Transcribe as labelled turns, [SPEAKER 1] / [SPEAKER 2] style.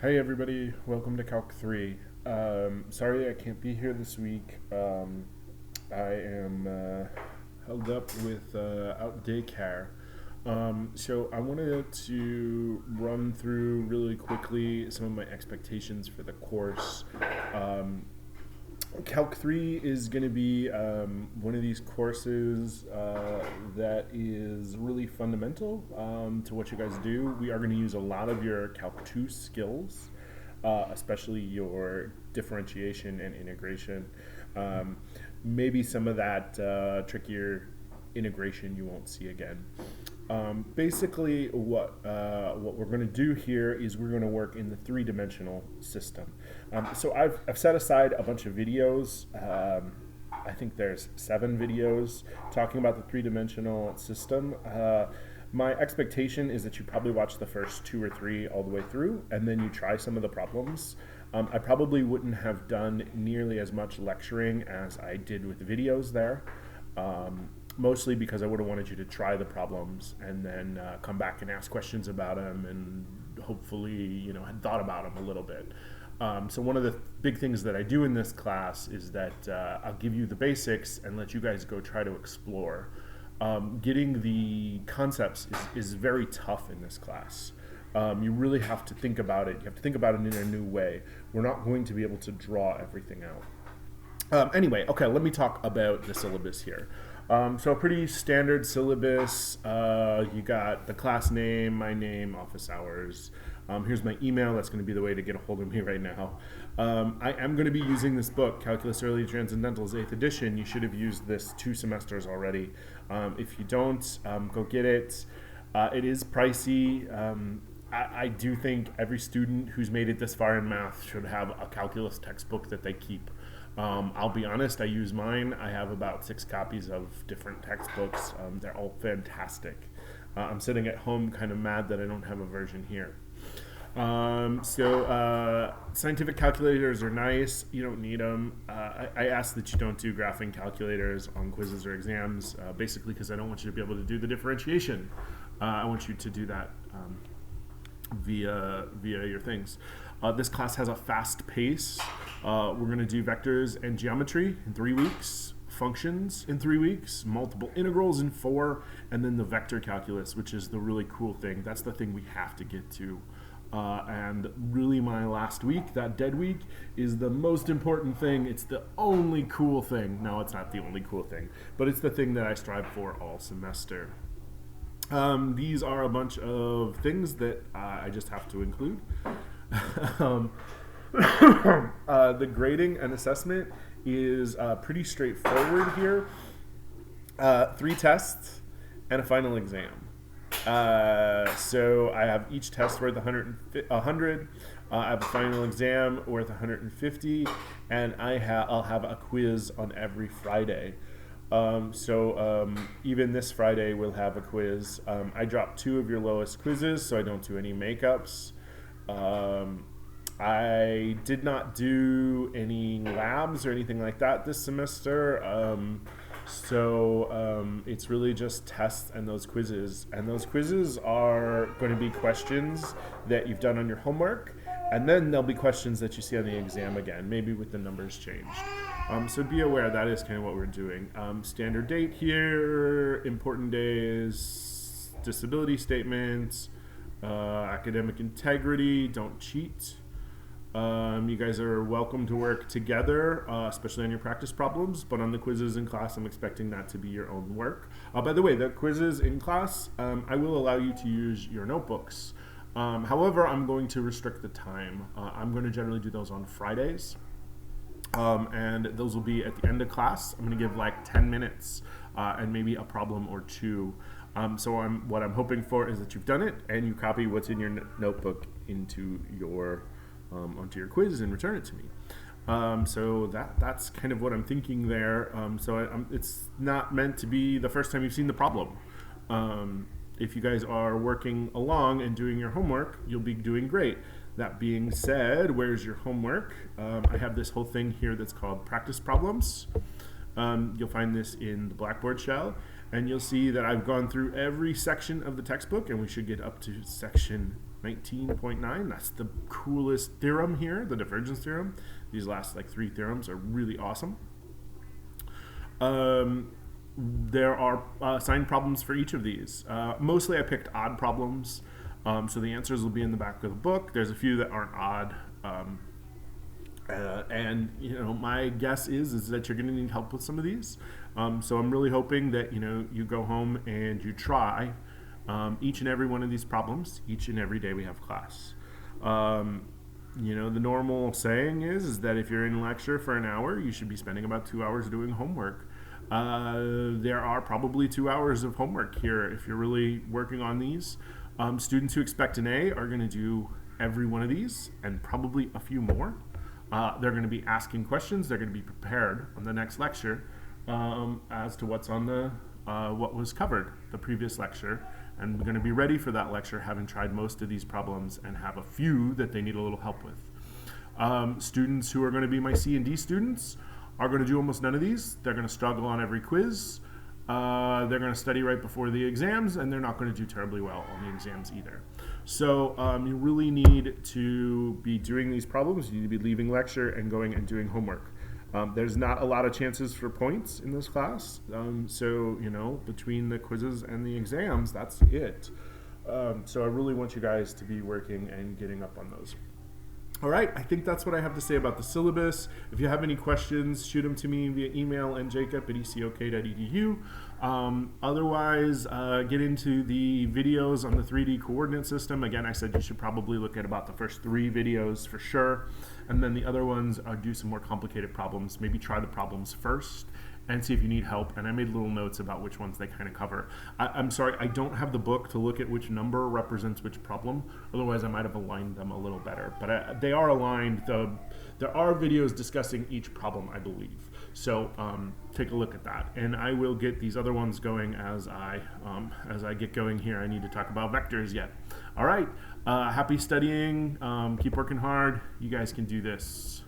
[SPEAKER 1] Hey everybody, welcome to Calc 3. Sorry I can't be here this week. I am held up with out daycare. So I wanted to run through really quickly some of my expectations for the course. Calc 3 is going to be one of these courses that is really fundamental to what you guys do. We are going to use a lot of your Calc 2 skills, especially your differentiation and integration. Maybe some of that trickier integration you won't see again. Basically, what we're going to do here is we're going to work in the three-dimensional system. So I've set aside a bunch of videos. I think there's 7 videos talking about the three-dimensional system. My expectation is that you probably watch the first 2 or 3 all the way through, and then you try some of the problems. I probably wouldn't have done nearly as much lecturing as I did with the videos there. Mostly because I would have wanted you to try the problems and then come back and ask questions about them and hopefully, had thought about them a little bit. So one of the big things that I do in this class is that I'll give you the basics and let you guys go try to explore. Getting the concepts is very tough in this class. You really have to think about it. You have to think about it in a new way. We're not going to be able to draw everything out. Anyway, okay, let me talk about the syllabus here. So a pretty standard syllabus. You got the class name, my name, office hours. Here's my email. That's going to be the way to get a hold of me right now. I am going to be using this book, Calculus Early Transcendentals 8th edition. You should have used this 2 semesters already. If you don't, go get it. It is pricey. I do think every student who's made it this far in math should have a calculus textbook that they keep. I'll be honest, I use mine. I have about 6 copies of different textbooks. They're all fantastic. I'm sitting at home kind of mad that I don't have a version here. Scientific calculators are nice. You don't need them. I ask that you don't do graphing calculators on quizzes or exams, basically because I don't want you to be able to do the differentiation. I want you to do that via your things. This class has a fast pace. We're going to do vectors and geometry in 3 weeks, functions in 3 weeks, multiple integrals in 4, and then the vector calculus, which is the really cool thing. That's the thing we have to get to. And really my last week, that dead week, is the most important thing. It's the only cool thing. No, it's not the only cool thing, but it's the thing that I strive for all semester. These are a bunch of things that I just have to include. The grading and assessment is pretty straightforward here. 3 tests and a final exam. So I have each test worth 100. I have a final exam worth 150, and I'll have a quiz on every Friday. Even this Friday we'll have a quiz. I dropped 2 of your lowest quizzes, so I don't do any makeups. I did not do any labs or anything like that this semester. It's really just tests and those quizzes. And those quizzes are going to be questions that you've done on your homework. And then there'll be questions that you see on the exam again, maybe with the numbers changed. So be aware that is kind of what we're doing. Standard date here, important days, disability statements, academic integrity, don't cheat. You guys are welcome to work together, especially on your practice problems, but on the quizzes in class, I'm expecting that to be your own work. By the way, the quizzes in class, I will allow you to use your notebooks. However, I'm going to restrict the time. I'm going to generally do those on Fridays, and those will be at the end of class. I'm going to give like 10 minutes and maybe a problem or 2. What I'm hoping for is that you've done it and you copy what's in your notebook into your onto your quiz and return it to me. That's kind of what I'm thinking there. It's not meant to be the first time you've seen the problem. If you guys are working along and doing your homework, you'll be doing great. That being said, where's your homework? I have this whole thing here that's called practice problems. You'll find this in the Blackboard shell, and you'll see that I've gone through every section of the textbook, and we should get up to section 19.9. That's the coolest theorem here, the divergence theorem. These last like 3 theorems are really awesome. There are assigned problems for each of these. Mostly I picked odd problems, so the answers will be in the back of the book. There's a few that aren't odd. And my guess is that you're going to need help with some of these. So I'm really hoping that you go home and you try each and every one of these problems each and every day we have class. The normal saying is that if you're in lecture for an hour, you should be spending about 2 hours doing homework. There are probably 2 hours of homework here if you're really working on these. Students who expect an A are going to do every one of these and probably a few more. They're going to be asking questions. They're going to be prepared on the next lecture as to what's on what was covered the previous lecture, and we're going to be ready for that lecture having tried most of these problems and have a few that they need a little help with. Students who are going to be my C and D students are going to do almost none of these. They're going to struggle on every quiz. They're going to study right before the exams, and they're not going to do terribly well on the exams either. So you really need to be doing these problems. You need to be leaving lecture and going and doing homework. There's not a lot of chances for points in this class. So between the quizzes and the exams, that's it. So I really want you guys to be working and getting up on those. All right, I think that's what I have to say about the syllabus. If you have any questions, shoot them to me via email and jacob@ecok.edu. Otherwise, get into the videos on the 3D coordinate system. Again, I said you should probably look at about the first 3 videos for sure. And then the other ones do some more complicated problems. Maybe try the problems first and see if you need help. And I made little notes about which ones they kind of cover. I'm sorry, I don't have the book to look at which number represents which problem. Otherwise, I might have aligned them a little better. But they are aligned. There are videos discussing each problem, I believe. So take a look at that. And I will get these other ones going as I get going here. I need to talk about vectors yet. All right, happy studying. Keep working hard. You guys can do this.